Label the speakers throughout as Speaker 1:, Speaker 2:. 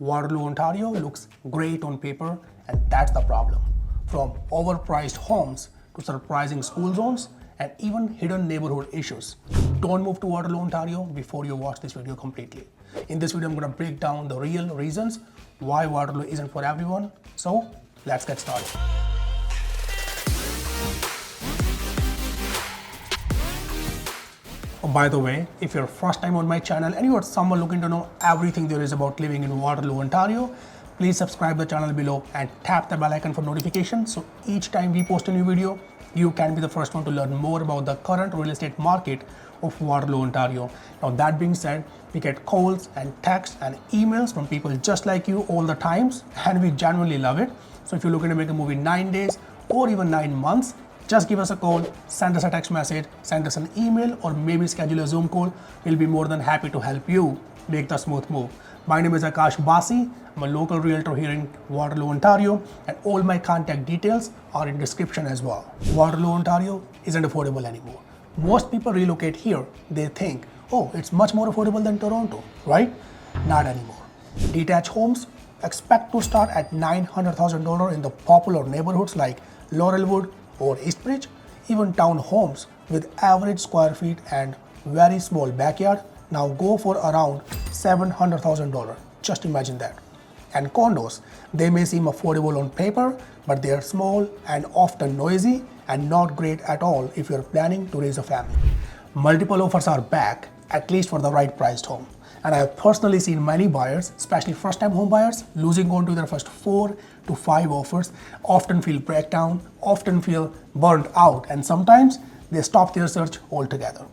Speaker 1: Waterloo, Ontario looks great on paper, and that's the problem. From overpriced homes to surprising school zones and even hidden neighborhood issues. Don't move to Waterloo, Ontario before you watch this video completely. In this video, I'm going to break down the real reasons why Waterloo isn't for everyone. So let's get started. Oh, by the way, if you're first time on my channel and you are someone looking to know everything there is about living in Waterloo, Ontario, please subscribe the channel below and tap the bell icon for notifications. So each time we post a new video, you can be the first one to learn more about the current real estate market of Waterloo, Ontario. Now that being said, we get calls and texts and emails from people just like you all the times, and we genuinely love it. So if you're looking to make a move in 9 days or even 9 months, just give us a call, send us a text message, send us an email, or maybe schedule a Zoom call. We'll be more than happy to help you make the smooth move. My name is Akash Basi. I'm a local realtor here in Waterloo, Ontario, and all my contact details are in description as well. Waterloo, Ontario isn't affordable anymore. Most people relocate here. They think, oh, it's much more affordable than Toronto, right? Not anymore. Detached homes expect to start at $900,000 in the popular neighborhoods like Laurelwood or Eastbridge. Even townhomes with average square feet and very small backyard now go for around $700,000. Just imagine that. And condos, they may seem affordable on paper, but they are small and often noisy and not great at all if you're planning to raise a family. Multiple offers are back, at least for the right priced home. And I have personally seen many buyers, especially first-time home buyers, losing on to their first 4 to 5 offers, often feel breakdown, often feel burnt out, and sometimes they stop their search altogether.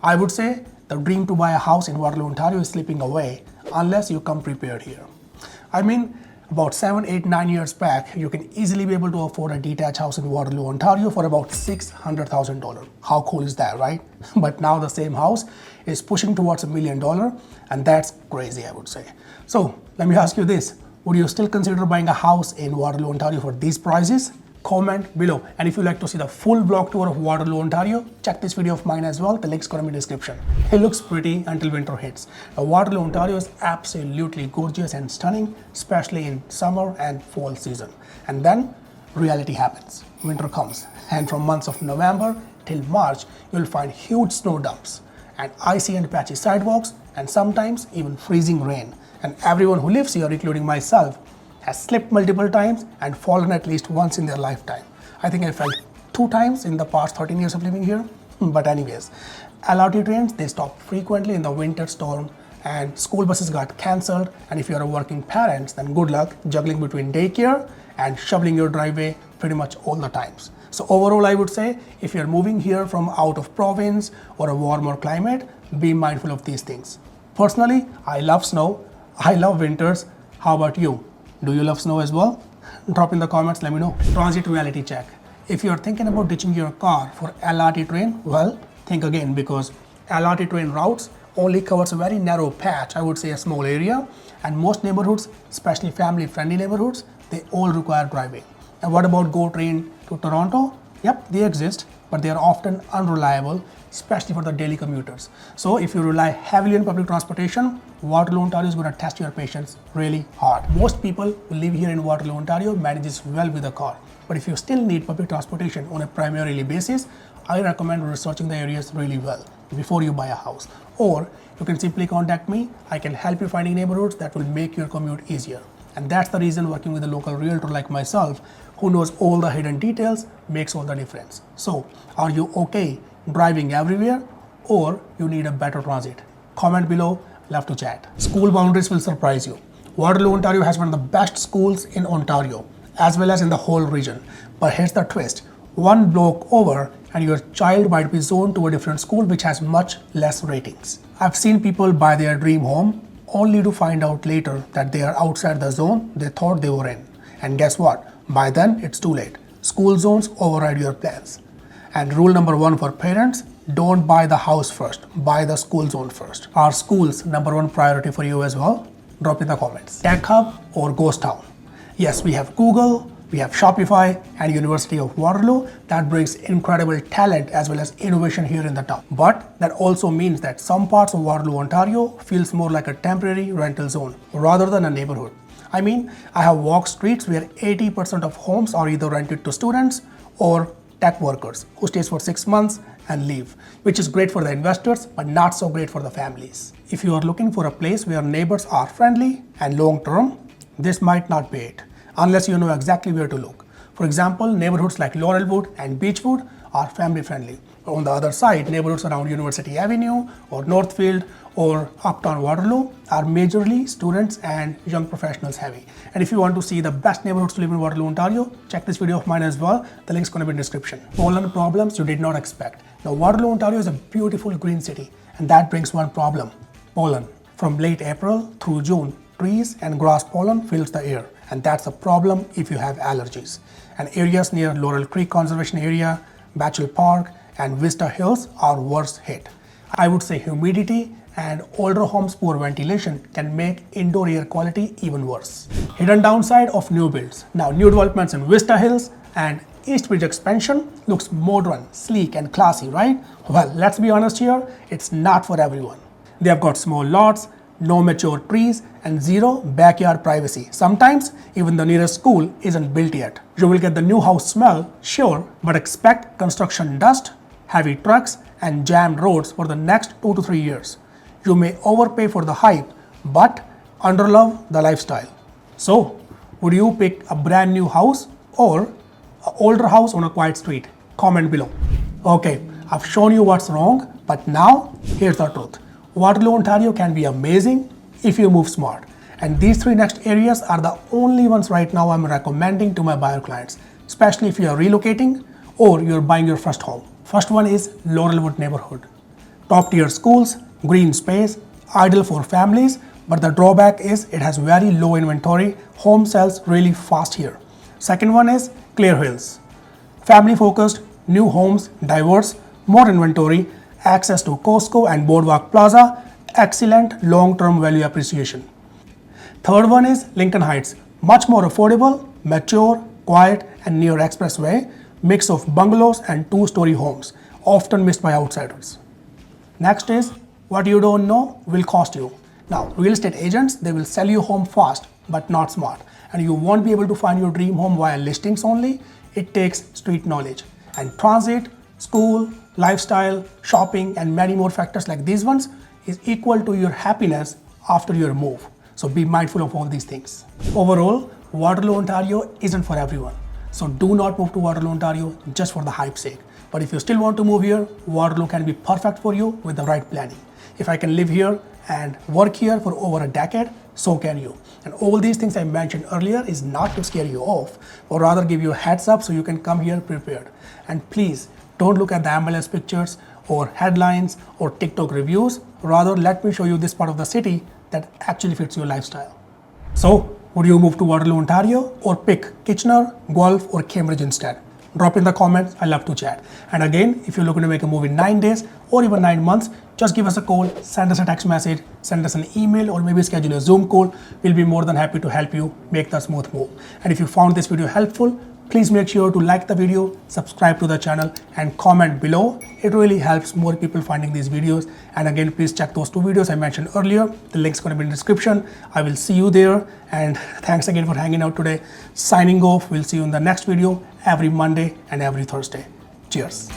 Speaker 1: I would say the dream to buy a house in Waterloo, Ontario is slipping away unless you come prepared here. I mean, about 7, 8, 9 years back, you can easily be able to afford a detached house in Waterloo, Ontario for about $600,000. How cool is that, right? But now the same house is pushing towards $1 million, and that's crazy, I would say. So let me ask you this. Would you still consider buying a house in Waterloo, Ontario for these prices? Comment below. And if you'd like to see the full vlog tour of Waterloo, Ontario, check this video of mine as well. The link's gonna be in the description. It looks pretty until winter hits. Now, Waterloo, Ontario is absolutely gorgeous and stunning, especially in summer and fall season. And then reality happens. Winter comes. And from months of November till March, you'll find huge snow dumps and icy and patchy sidewalks and sometimes even freezing rain. And everyone who lives here, including myself, has slipped multiple times and fallen at least once in their lifetime. I think I fell 2 times in the past 13 years of living here. But anyways, LRT trains, they stop frequently in the winter storm, and school buses got cancelled. And if you're a working parent, then good luck juggling between daycare and shoveling your driveway pretty much all the times. So overall, I would say if you're moving here from out of province or a warmer climate, be mindful of these things. Personally, I love snow. I love winters. How about you? Do you love snow as well? Drop in the comments, let me know. Transit reality check. If you're thinking about ditching your car for LRT train, well, think again, because LRT train routes only covers a very narrow patch, I would say a small area, and most neighborhoods, especially family-friendly neighborhoods, they all require driving. And what about GO train to Toronto? Yep, they exist, but they are often unreliable, especially for the daily commuters. So if you rely heavily on public transportation, Waterloo, Ontario is going to test your patience really hard. Most people who live here in Waterloo, Ontario manages well with a car. But if you still need public transportation on a primarily basis, I recommend researching the areas really well before you buy a house. Or you can simply contact me. I can help you finding neighborhoods that will make your commute easier. And that's the reason working with a local realtor like myself, who knows all the hidden details, makes all the difference. So, are you okay driving everywhere, or you need a better transit? Comment below, love to chat. School boundaries will surprise you. Waterloo, Ontario has one of the best schools in Ontario, as well as in the whole region. But here's the twist. One block over and your child might be zoned to a different school which has much less ratings. I've seen people buy their dream home only to find out later that they are outside the zone they thought they were in. And guess what? By then, it's too late. School zones override your plans. And rule number 1 for parents, don't buy the house first, buy the school zone first. Are schools number 1 priority for you as well? Drop in the comments. Tech Hub or Ghost Town? Yes, we have Google, We have Shopify and University of Waterloo that brings incredible talent as well as innovation here in the town. But that also means that some parts of Waterloo, Ontario feels more like a temporary rental zone rather than a neighborhood. I mean, I have walked streets where 80% of homes are either rented to students or tech workers who stays for 6 months and leave, which is great for the investors but not so great for the families. If you are looking for a place where neighbors are friendly and long term, this might not be it, unless you know exactly where to look. For example, neighborhoods like Laurelwood and Beechwood are family friendly. On the other side, neighborhoods around University Avenue or Northfield or uptown Waterloo are majorly students and young professionals heavy. And if you want to see the best neighborhoods to live in Waterloo, Ontario, check this video of mine as well. The link's going to be in the description. Pollen problems you did not expect. Now, Waterloo, Ontario is a beautiful green city, and that brings one problem: pollen. From late April through June, trees and grass pollen fills the air, and that's a problem if you have allergies. And areas near Laurel Creek Conservation Area, Batchel Park, and Vista Hills are worse hit. I would say humidity and older homes' poor ventilation can make indoor air quality even worse. Hidden downside of new builds. Now, new developments in Vista Hills and East Bridge expansion looks modern, sleek, and classy, right? Well, let's be honest here, it's not for everyone. They have got small lots, no mature trees, and zero backyard privacy. Sometimes even the nearest school isn't built yet. You will get the new house smell, sure, but expect construction dust, heavy trucks, and jammed roads for the next 2 to 3 years. You may overpay for the hype, but underlove the lifestyle. So, would you pick a brand new house or an older house on a quiet street? Comment below. Okay, I've shown you what's wrong, but now here's the truth. Waterloo, Ontario can be amazing if you move smart. And these 3 next areas are the only ones right now I'm recommending to my buyer clients, especially if you are relocating or you're buying your first home. First one is Laurelwood neighborhood. Top tier schools, green space, ideal for families, but the drawback is it has very low inventory. Home sells really fast here. Second one is Clear Hills. Family focused, new homes, diverse, more inventory, access to Costco and Boardwalk Plaza, excellent long-term value appreciation. Third one is Lincoln Heights, much more affordable, mature, quiet, and near expressway, mix of bungalows and 2-story homes, often missed by outsiders. Next is what you don't know will cost you. Now, real estate agents, they will sell you home fast, but not smart. And you won't be able to find your dream home via listings only. It takes street knowledge. And transit, school, lifestyle, shopping, and many more factors like these ones is equal to your happiness after your move. So be mindful of all these things. Overall, Waterloo, Ontario isn't for everyone. So do not move to Waterloo, Ontario just for the hype's sake. But if you still want to move here, Waterloo can be perfect for you with the right planning. If I can live here and work here for over a decade, so can you. And all these things I mentioned earlier is not to scare you off, or rather give you a heads up so you can come here prepared. And please, don't look at the MLS pictures or headlines or TikTok reviews. Rather, let me show you this part of the city that actually fits your lifestyle. So, would you move to Waterloo, Ontario, or pick Kitchener, Guelph, or Cambridge instead? Drop in the comments, I love to chat. And again, if you're looking to make a move in 9 days or even 9 months, just give us a call, send us a text message, send us an email, or maybe schedule a Zoom call. We'll be more than happy to help you make the smooth move. And if you found this video helpful, please make sure to like the video, subscribe to the channel, and comment below. It really helps more people finding these videos. And again, please check those 2 videos I mentioned earlier. The link's going to be in the description. I will see you there. And thanks again for hanging out today. Signing off. We'll see you in the next video every Monday and every Thursday. Cheers.